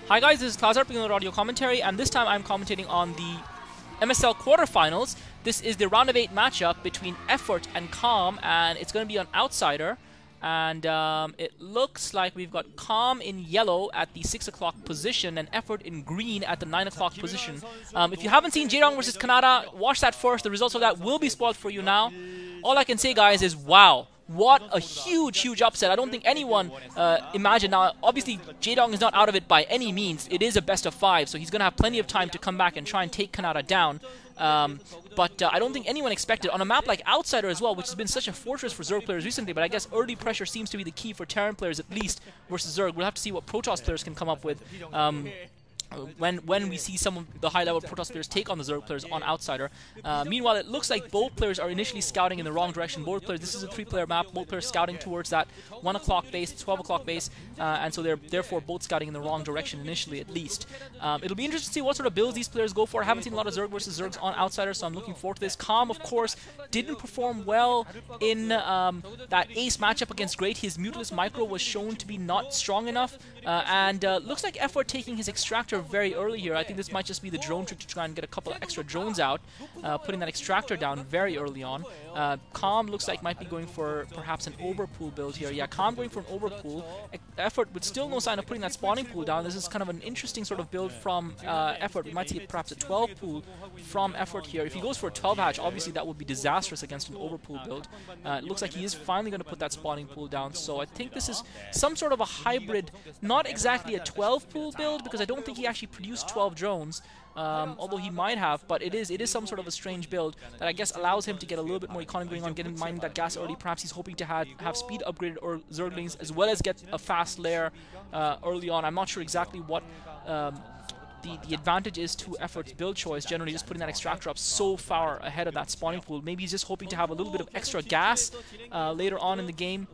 Hi guys, this is Klazar bringing audio commentary, and this time I'm commentating on the MSL quarterfinals. This is the round of 8 matchup between Effort and Calm, and it's going to be on Outsider. And it looks like we've got Calm in yellow at the 6 o'clock position and Effort in green at the 9 o'clock position. If you haven't seen Jaedong versus Kanata, watch that first. The results of that will be spoiled for you now. All I can say, guys, is wow. What a huge upset. I don't think anyone imagined. Now, obviously, Jaedong is not out of it by any means. It is a best of 5, so he's going to have plenty of time to come back and try and take Kanata down. But I don't think anyone expected, on a map like Outsider as well, which has been such a fortress for Zerg players recently, but I guess early pressure seems to be the key for Terran players, at least, versus Zerg. We'll have to see what Protoss players can come up with. When we see some of the high-level Protoss players take on the Zerg players on Outsider. Meanwhile, it looks like both players are initially scouting in the wrong direction. Both players, this is a 3-player map, both players scouting towards that 1 o'clock base, 12 o'clock base, and so they're therefore both scouting in the wrong direction initially, at least. It'll be interesting to see what sort of builds these players go for. I haven't seen a lot of Zerg versus Zergs on Outsider, so I'm looking forward to this. Calm, of course, didn't perform well in that ace matchup against Great. His Mutalist Micro was shown to be not strong enough, and looks like Effort taking his Extractor very early here. I think this might just be the drone trick to try and get a couple of extra drones out, putting that Extractor down very early on. Calm looks like might be going for perhaps an overpool build here. Yeah, Calm going for an overpool. Effort with still no sign of putting that spawning pool down. This is kind of an interesting sort of build from Effort. We might see perhaps a 12 pool from Effort here. If he goes for a 12 hatch, obviously that would be disastrous against an overpool build. It looks like he is finally going to put that spawning pool down. So I think this is some sort of a hybrid, not exactly a 12 pool build, because I don't think he actually produced 12 drones. Although he might have, but it is some sort of a strange build that I guess allows him to get a little bit more economy going on, getting mining that gas early. Perhaps he's hoping to have speed upgraded or Zerglings, as well as get a fast lair early on. I'm not sure exactly what the advantage is to Effort's build choice, generally just putting that Extractor up so far ahead of that spawning pool. Maybe he's just hoping to have a little bit of extra gas later on in the game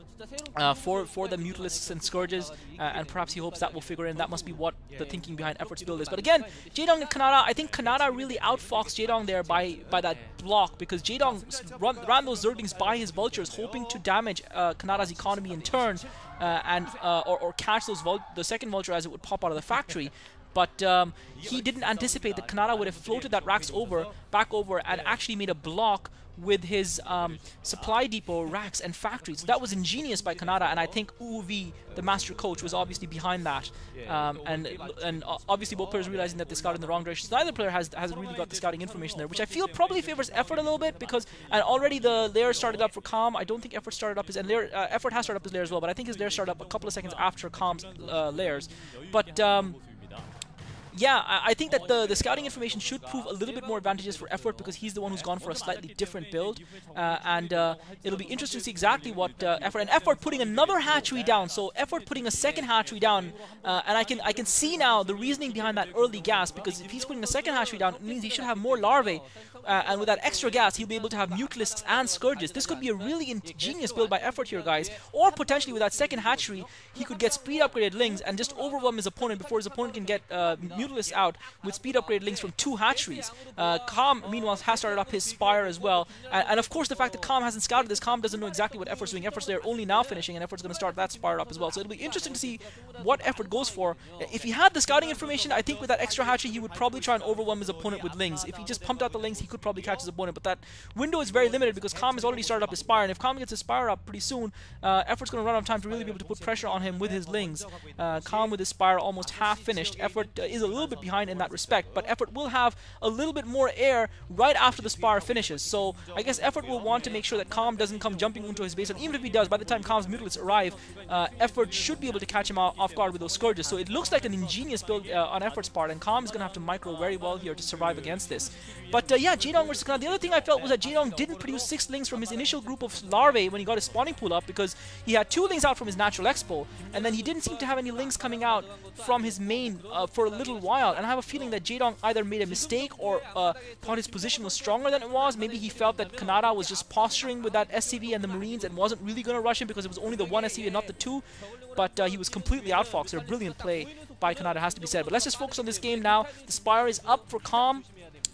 for the Mutalists and Scourges, and perhaps he hopes that will figure in. That must be what the thinking behind Effort's build is. But again, Jaedong and Kanata, I think Kanata really outfoxed Jaedong there by that block, because Jaedong ran those Zerglings by his Vultures, hoping to damage Kanata's economy in turn, or catch the second Vulture as it would pop out of the factory. But he didn't anticipate that Kanata would have floated that Rax back over, and actually made a block with his supply depot, racks, and factories. So that was ingenious by Kanata, and I think Uvi, the master coach, was obviously behind that. And obviously both players realizing that they scouted in the wrong direction. So neither player has really got the scouting information there, which I feel probably favors Effort a little bit, because already the lair started up for Calm. I don't think Effort started up his Effort has started up his lair as well, but I think his lair started up a couple of seconds after Calm's lairs. But yeah, I think that the scouting information should prove a little bit more advantageous for Effort, because he's the one who's gone for a slightly different build, and it'll be interesting to see exactly what Effort putting another hatchery down. So Effort putting a second hatchery down, and I can see now the reasoning behind that early gas, because if he's putting a second hatchery down, it means he should have more larvae. And with that extra gas, he'll be able to have Mutalists and Scourges. This could be a really ingenious build by Effort here, guys. Or potentially with that second hatchery, he could get speed upgraded Lings and just overwhelm his opponent before his opponent can get Mutalists out with speed upgraded Lings from 2 hatcheries. Calm, meanwhile, has started up his Spire as well. And of course, the fact that Calm hasn't scouted this, Calm doesn't know exactly what Effort's doing. Effort's there only now finishing, and Effort's going to start that Spire up as well. So it'll be interesting to see what Effort goes for. If he had the scouting information, I think with that extra hatchery, he would probably try and overwhelm his opponent with Lings. If he just pumped out the Lings, he could probably catch his opponent, but that window is very limited because Calm has already started up his Spire, and if Calm gets his Spire up pretty soon, Effort's going to run out of time to really be able to put pressure on him with his Lings. Calm with his Spire almost half finished. Effort is a little bit behind in that respect, but Effort will have a little bit more air right after the Spire finishes, so I guess Effort will want to make sure that Calm doesn't come jumping into his base, and even if he does, by the time Calm's Mutalists arrive, Effort should be able to catch him off guard with those Scourges. So it looks like an ingenious build on Effort's part, and Calm is going to have to micro very well here to survive against this. But yeah, Jaedong versus Kanata. The other thing I felt was that Jaedong didn't produce 6 Lings from his initial group of larvae when he got his spawning pool up, because he had 2 Lings out from his natural expo, and then he didn't seem to have any Lings coming out from his main for a little while. And I have a feeling that Jaedong either made a mistake or thought his position was stronger than it was. Maybe he felt that Kanata was just posturing with that SCV and the Marines and wasn't really going to rush him because it was only the 1 SCV and not the 2. But he was completely outfoxed. A brilliant play by Kanata, has to be said. But let's just focus on this game now. The Spire is up for Calm.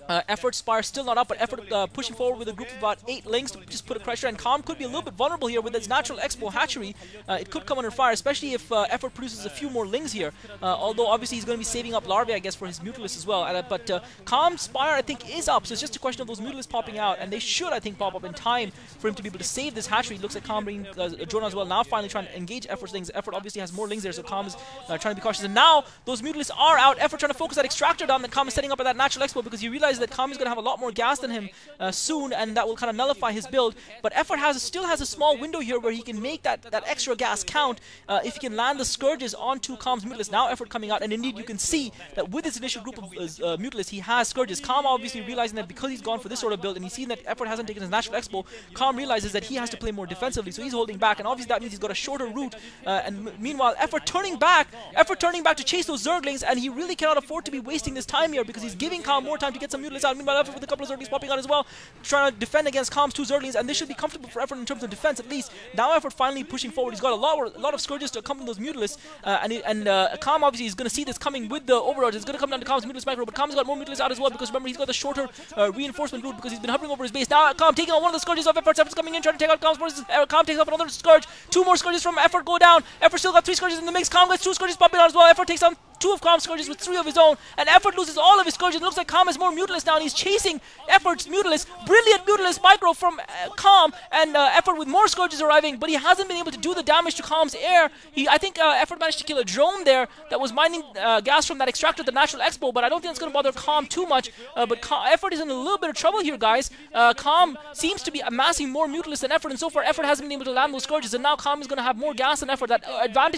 Effort Spire still not up, but Effort pushing forward with a group of about 8 links to just put a pressure, and Calm could be a little bit vulnerable here with its natural Expo hatchery. It could come under fire, especially if Effort produces a few more lings here, although obviously he's going to be saving up Larvae, I guess, for his Mutalisk as well. But Calm Spire, I think, is up, so it's just a question of those Mutalisks popping out, and they should, I think, pop up in time for him to be able to save this hatchery. It looks like Calm bringing Jonah as well, now finally trying to engage Effort's lings. Effort obviously has more lings there, so Calm is trying to be cautious, and now those Mutalisks are out. Effort trying to focus that Extractor down that Calm is setting up at that natural Expo, because he realizes that Calm is going to have a lot more gas than him soon, and that will kind of nullify his build. But Effort still has a small window here where he can make that extra gas count if he can land the Scourges onto Calm's Mutalisk. Now Effort coming out, and indeed you can see that with his initial group of Mutalisk, he has Scourges. Calm obviously realizing that because he's gone for this sort of build, and he's seen that Effort hasn't taken his natural Expo, Calm realizes that he has to play more defensively, so he's holding back, and obviously that means he's got a shorter route. And meanwhile, Effort turning back to chase those Zerglings, and he really cannot afford to be wasting this time here, because he's giving Calm more time to get some Mutalisks out. Meanwhile, Effort with a couple of Zerglings popping out as well, trying to defend against Calm's 2 Zerglings, and this should be comfortable for Effort in terms of defense at least. Now Effort finally pushing forward. He's got a lot of Scourges to accompany those Mutalisks, and Calm obviously is going to see this coming with the Overlords. It's going to come down to Calm's Mutalisk micro, but Calm's got more Mutalisks out as well, because remember, he's got the shorter reinforcement route, because he's been hovering over his base. Now Calm taking out one of the Scourges of Effort. Effort's coming in, trying to take out Calm's forces. Calm takes off another Scourge. 2 more Scourges from Effort go down. Effort still got 3 Scourges in the mix. Calm gets 2 Scourges popping out as well. Effort takes down 2 of Calm's Scourges with 3 of his own, and Effort loses all of his Scourges. It looks like Calm has more Mutalisks now, and he's chasing Effort's Mutalisk. Brilliant Mutalisk micro from Calm, and Effort with more Scourges arriving, but he hasn't been able to do the damage to Calm's air. I think Effort managed to kill a drone there that was mining gas from that Extractor, the Natural Expo, but I don't think it's going to bother Calm too much. But Effort is in a little bit of trouble here, guys. Calm seems to be amassing more Mutalisks than Effort, and so far Effort hasn't been able to land those Scourges, and now Calm is going to have more gas than Effort. That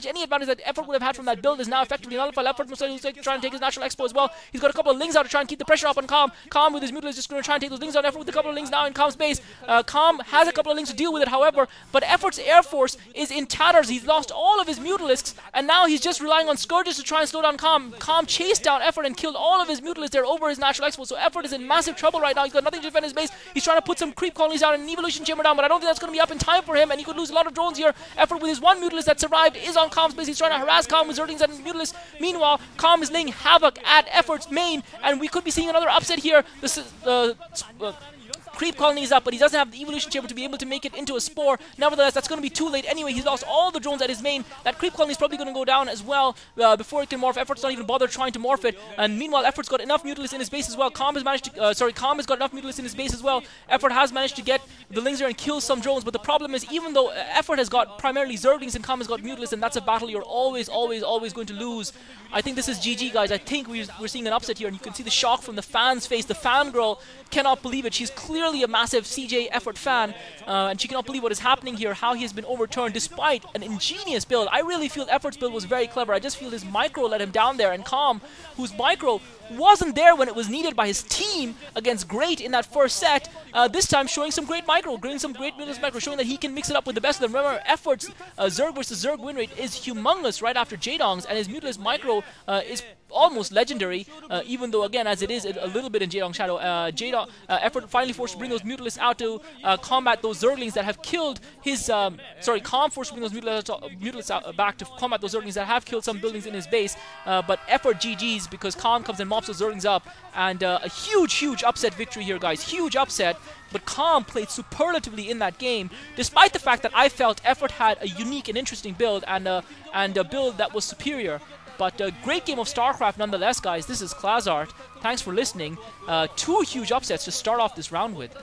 any advantage that Effort would have had from that build is now effectively nullified. Effort looks like he's trying to take his Natural Expo as well. He's got a couple of lings out to try and keep the pressure up on Calm. Calm with his Mutalisk is just going to try and take those lings out. Effort with a couple of lings now in Calm's base. Calm has a couple of lings to deal with it, however, but Effort's Air Force is in tatters. He's lost all of his Mutalisks, and now he's just relying on Scourges to try and slow down Calm. Calm chased down Effort and killed all of his Mutalisks there over his Natural Expo, so Effort is in massive trouble right now. He's got nothing to defend his base. He's trying to put some creep colonies down and an evolution chamber down, but I don't think that's going to be up in time for him, and he could lose a lot of drones here. Effort with his 1 Mutalisk that survived is on Calm's base. He's trying to harass Calm with Zerglings and Mutalisks. Meanwhile, Calm is laying havoc at Effort's main, and we could be seeing another upset here. This is creep colony is up, but he doesn't have the evolution chamber to be able to make it into a spore. Nevertheless, that's going to be too late anyway. He's lost all the drones at his main. That creep colony is probably going to go down as well before it can morph. Effort's not even bothered trying to morph it, and meanwhile, Effort's got enough Mutalisks in his base as well. Calm has managed to, Calm has got enough Mutalisks in his base as well. Effort has managed to get the lings there and kill some drones, but the problem is, even though Effort has got primarily Zerglings and Calm has got Mutalisks, and that's a battle you're always going to lose. I think this is GG, guys. I think we're seeing an upset here, and you can see the shock from the fan's face. The fangirl cannot believe it. She's clearly a massive CJ Effort fan, and she cannot believe what is happening here, how he has been overturned despite an ingenious build. I really feel Effort's build was very clever. I just feel his micro let him down there, and Calm, whose micro wasn't there when it was needed by his team against Great in that first set, this time showing some great Mutalisk micro, showing that he can mix it up with the best of them. Remember, Effort's Zerg versus Zerg win rate is humongous right after Jaedong's, and his Mutalisk micro is almost legendary, even though, again, as it is a little bit in Jaedong's shadow. Effort finally forced to bring those Mutalisks out to combat those Zerglings that have killed his, Calm forced to bring those Mutalisks out, back to combat those Zerglings that have killed some buildings in his base, but Effort GG's, because Calm comes and mops those Zerglings up, and a huge upset victory here, guys. Huge upset, but Calm played superlatively in that game, despite the fact that I felt Effort had a unique and interesting build, and a build that was superior. But a great game of StarCraft nonetheless, guys. This is Clazart. Thanks for listening. 2 huge upsets to start off this round with.